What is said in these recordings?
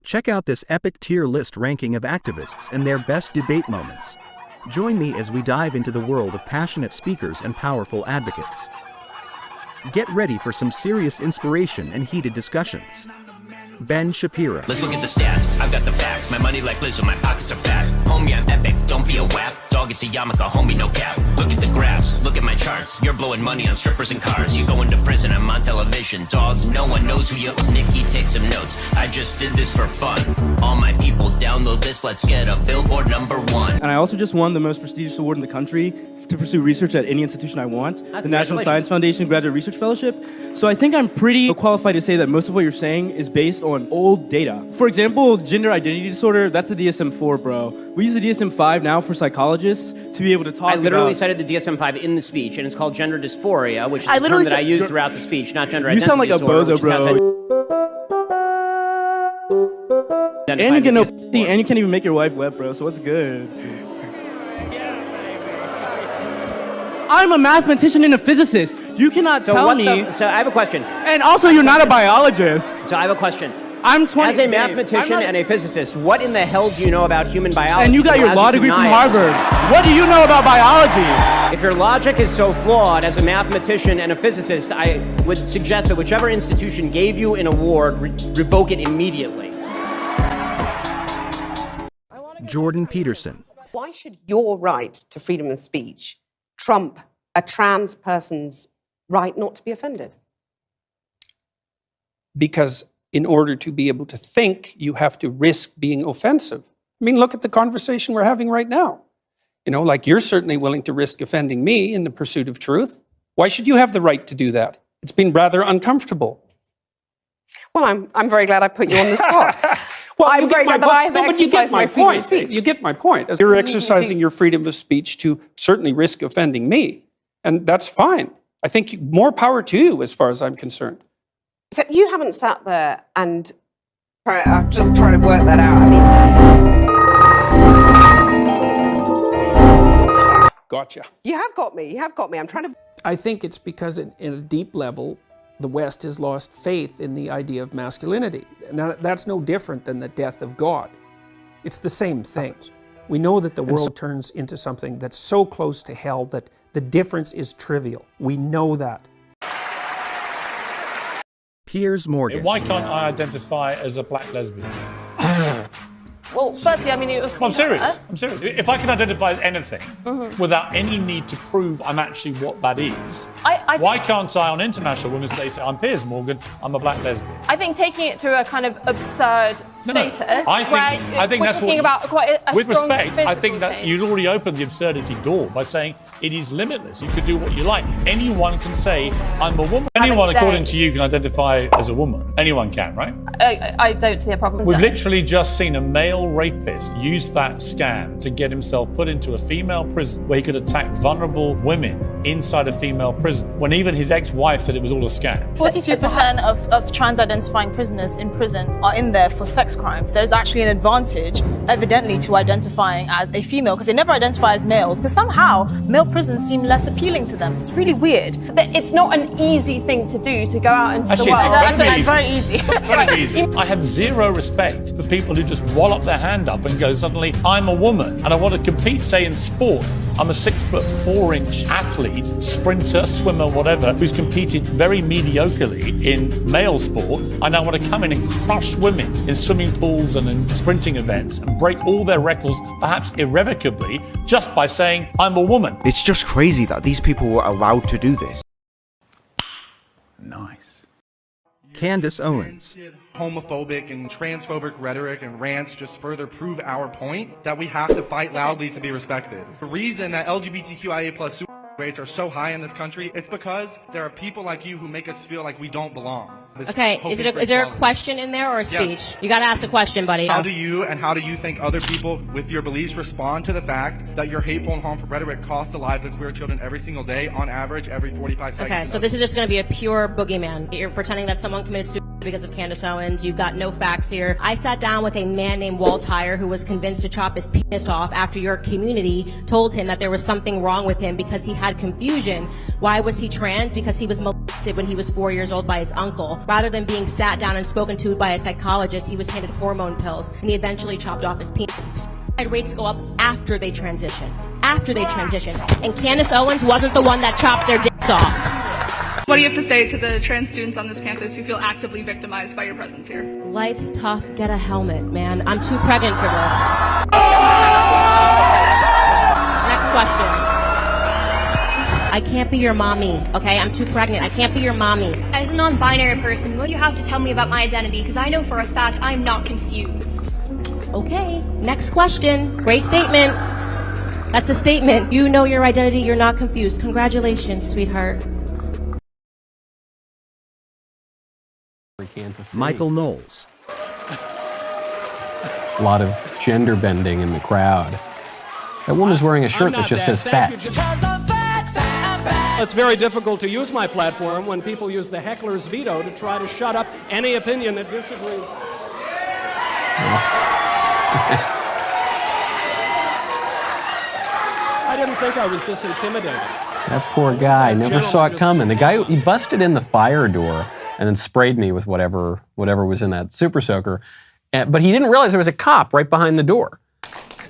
Check out this epic tier list ranking of activists and their best debate moments. Join me as we dive into the world of passionate speakers and powerful advocates. Get ready for some serious inspiration and heated discussions. Ben Shapiro. Let's look at the stats. I've got the facts. My money like Lizzo, my pockets are fat. Homie, I'm epic. Don't be a wap. Dog, it's a yarmulke. Homie, no cap. Look at the graphs. Look at my charts. You're blowing money on strippers and cars. You going to prison. I'm on television. Dog, no one knows who you are. Nikki, take some notes. I just did this for fun. All my people, download this. Let's get a Billboard #1. And I also just won the most prestigious award in the country to pursue research at any institution I want, the National Science Foundation Graduate Research Fellowship. So I think I'm pretty qualified to say that most of what you're saying is based on old data. For example, gender identity disorder, that's the DSM-4, bro. We use the DSM-5 now for psychologists to be able to talk about... I literally cited the DSM-5 in the speech, and it's called gender dysphoria, which is the term that I use throughout the speech, not gender identity disorder. You sound like a bozo, bro. And you get no and you can't even make your wife wet, bro, so what's good? I'm a mathematician and a physicist. You cannot tell me... So I have a question. And also, you're not a biologist. So I have a question. I'm 20. As a mathematician and a physicist, what in the hell do you know about human biology? And you got your law degree from Harvard. What do you know about biology? If your logic is so flawed as a mathematician and a physicist, I would suggest that whichever institution gave you an award, revoke it immediately. Jordan Peterson. Why should your right to freedom of speech trump a trans person's right not to be offended? Because in order to be able to think, you have to risk being offensive. I mean, look at the conversation we're having right now. You know, like you're certainly willing to risk offending me in the pursuit of truth. Why should you have the right to do that? It's been rather uncomfortable. Well, I'm very glad I put you on the spot. Well, I'm very glad that I have exercised my freedom of speech. You get my point. As you're exercising your freedom of speech to certainly risk offending me, and that's fine. I think more power to you as far as I'm concerned. So you haven't sat there and... I'm just trying to work that out. I mean... Gotcha. You have got me. You have got me. I'm trying to... I think it's because in a deep level, the West has lost faith in the idea of masculinity. Now, that's no different than the death of God. It's the same thing. We know that the world turns into something that's so close to hell that the difference is trivial. We know that. Piers Morgan. Why can't I identify as a black lesbian? Well, firstly, I mean, it was... I'm serious. I'm serious. If I can identify as anything without any need to prove I'm actually what that is, why can't I, on International Women's Day, say, I'm Piers Morgan, I'm a black lesbian? I think taking it to a kind of absurd status, I think we're that's talking what, about quite a with strong respect, I think that change. you'd already opened the absurdity door by saying it is limitless. You could do what you like. Anyone can say, I'm a woman. Anyone, according to you, can identify as a woman. Anyone can, right? I don't see a problem. We've literally just seen a male rapist use that scam to get himself put into a female prison where he could attack vulnerable women inside a female prison, when even his ex-wife said it was all a scam. 42% of trans-identifying prisoners in prison are in there for sex crimes. There's actually an advantage, evidently, to identifying as a female, because they never identify as male, because somehow male prisons seem less appealing to them. It's really weird. But it's not an easy thing to do, to go out into Actually, the world. It's very easy. Very easy. I had zero respect for people who just wallop their hand up and go, suddenly, I'm a woman and I want to compete, say, in sport. I'm a 6'4" athlete, sprinter, swimmer, whatever, who's competed very mediocrely in male sport. I now want to come in and crush women in swimming pools and in sprinting events and break all their records, perhaps irrevocably, just by saying, I'm a woman. It's just crazy that these people were allowed to do this. Nice. Candace Owens. Homophobic and transphobic rhetoric and rants just further prove our point that we have to fight loudly to be respected. The reason that LGBTQIA+ rates are so high in this country, it's because there are people like you who make us feel like we don't belong. Okay, is there a question in there or a speech? Yes. You gotta ask a question, buddy. How do you think other people with your beliefs respond to the fact that your hateful and harmful rhetoric costs the lives of queer children every single day, on average, every 45 seconds? Okay, so this is just gonna be a pure boogeyman. You're pretending that someone committed suicide because of Candace Owens. You've got no facts here. I sat down with a man named Walt Heyer who was convinced to chop his penis off after your community told him that there was something wrong with him because he had confusion. Why was he trans? Because he was molested when he was 4 years old by his uncle. Rather than being sat down and spoken to by a psychologist, he was handed hormone pills, and he eventually chopped off his penis. Suicide rates go up after they transition. And Candace Owens wasn't the one that chopped their dicks off. What do you have to say to the trans students on this campus who feel actively victimized by your presence here? Life's tough, get a helmet, man. I'm too pregnant for this. Next question. I can't be your mommy, okay? I'm too pregnant. I can't be your mommy. As a non-binary person, what do you have to tell me about my identity? Because I know for a fact I'm not confused. Okay, next question. Great statement. That's a statement. You know your identity, you're not confused. Congratulations, sweetheart. Michael Knowles. A lot of gender bending in the crowd. That woman's wearing a shirt that just says fat. It's very difficult to use my platform when people use the heckler's veto to try to shut up any opinion that disagrees. I didn't think I was this intimidating. That poor guy never saw it coming. The guy, he busted in the fire door and then sprayed me with whatever was in that super soaker. But he didn't realize there was a cop right behind the door.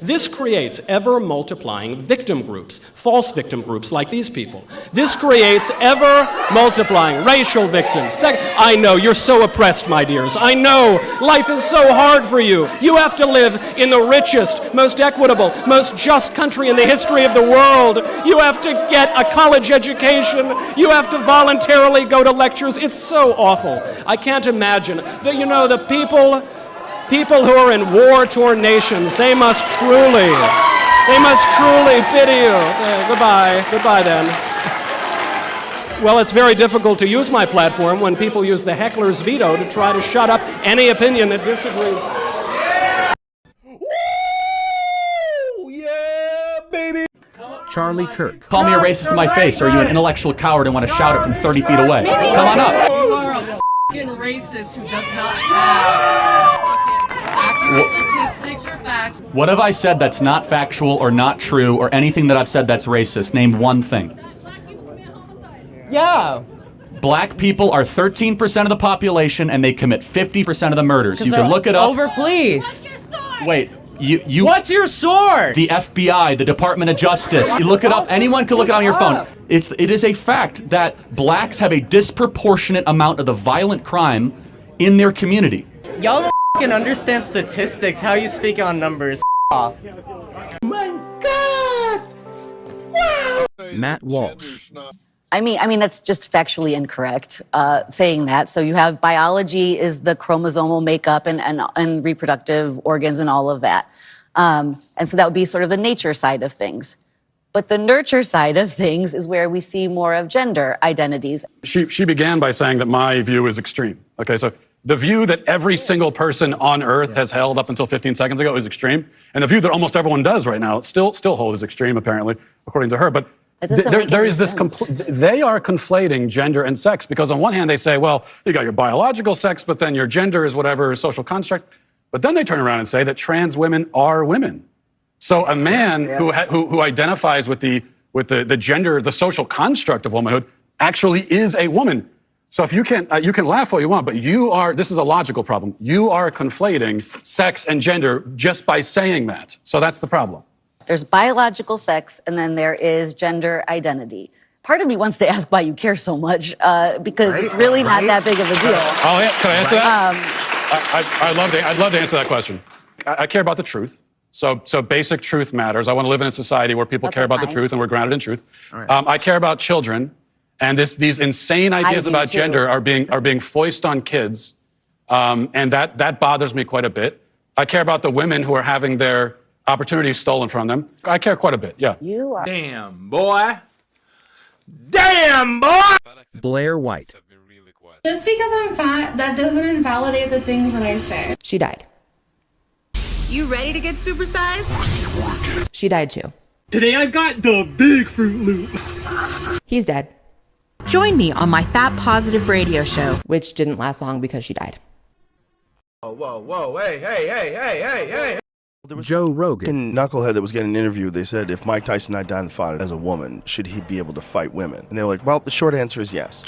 This creates ever-multiplying victim groups, false victim groups like these people. This creates ever-multiplying racial victims. I know, you're so oppressed, my dears. I know, life is so hard for you. You have to live in the richest, most equitable, most just country in the history of the world. You have to get a college education. You have to voluntarily go to lectures. It's so awful. I can't imagine. The people who are in war-torn nations, they must truly pity you. Goodbye then. Well, it's very difficult to use my platform when people use the heckler's veto to try to shut up any opinion that disagrees. Charlie Kirk. Call me a racist to my face, or are you an intellectual coward and want to shout it from 30 feet away? Come on up. You are a f***ing racist who does not have accurate statistics or facts. What have I said that's not factual or not true or anything that I've said that's racist? Name one thing. Yeah. Black people are 13% of the population and they commit 50% of the murders. You can look it up. Over, please. Wait, you. What's your source? The FBI, the Department of Justice. You look it up. Anyone can look it on your phone. It is a fact that blacks have a disproportionate amount of the violent crime in their community. Y'all don't f***ing understand statistics. How you speak on numbers? Off. My God! Wow! Matt Walsh. I mean that's just factually incorrect, saying that. So you have biology is the chromosomal makeup and reproductive organs and all of that. And so that would be sort of the nature side of things. But the nurture side of things is where we see more of gender identities. She began by saying that my view is extreme. Okay, so the view that every single person on Earth has held up until 15 seconds ago is extreme. And the view that almost everyone does right now still hold is extreme, apparently, according to her. But there is this they are conflating gender and sex, because on one hand they say, well, you got your biological sex, but then your gender is whatever social construct. But then they turn around and say that trans women are women. So a man who identifies with the gender, the social construct of womanhood, actually is a woman. So if you can laugh all you want, but this is a logical problem. You are conflating sex and gender just by saying that. So that's the problem. There's biological sex, and then there is gender identity. Part of me wants to ask why you care so much, because it's really not that big of a deal. Oh, yeah. Can I answer that? I'd love to answer that question. I care about the truth. So basic truth matters. I want to live in a society where people care about the truth and we're grounded in truth. Right. I care about children, and these insane ideas about gender are being foisted on kids, and that bothers me quite a bit. I care about the women who are having their opportunities stolen from them. I care quite a bit, yeah. You are. Damn, boy. Damn, boy! Blair White. Just because I'm fat, that doesn't invalidate the things that I say. She died. You ready to get supersized? She died too. Today I've got the big Fruit Loop. He's dead. Join me on my Fat Positive radio show, which didn't last long because she died. Whoa, hey. Joe Rogan. Knucklehead that was getting interviewed, they said if Mike Tyson identified as a woman, should he be able to fight women? And they were like, well, the short answer is yes.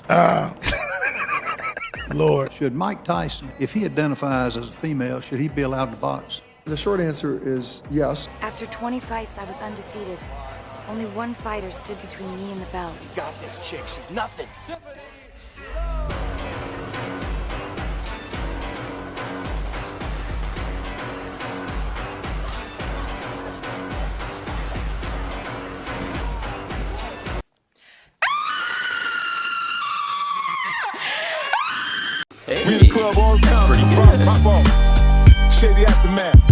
Lord. Should Mike Tyson, if he identifies as a female, should he be allowed to box? The short answer is yes. After 20 fights, I was undefeated. Only one fighter stood between me and the belt. You got this chick, she's nothing. We in the club all the time. Pretty good. Pop off. Shady Aftermath.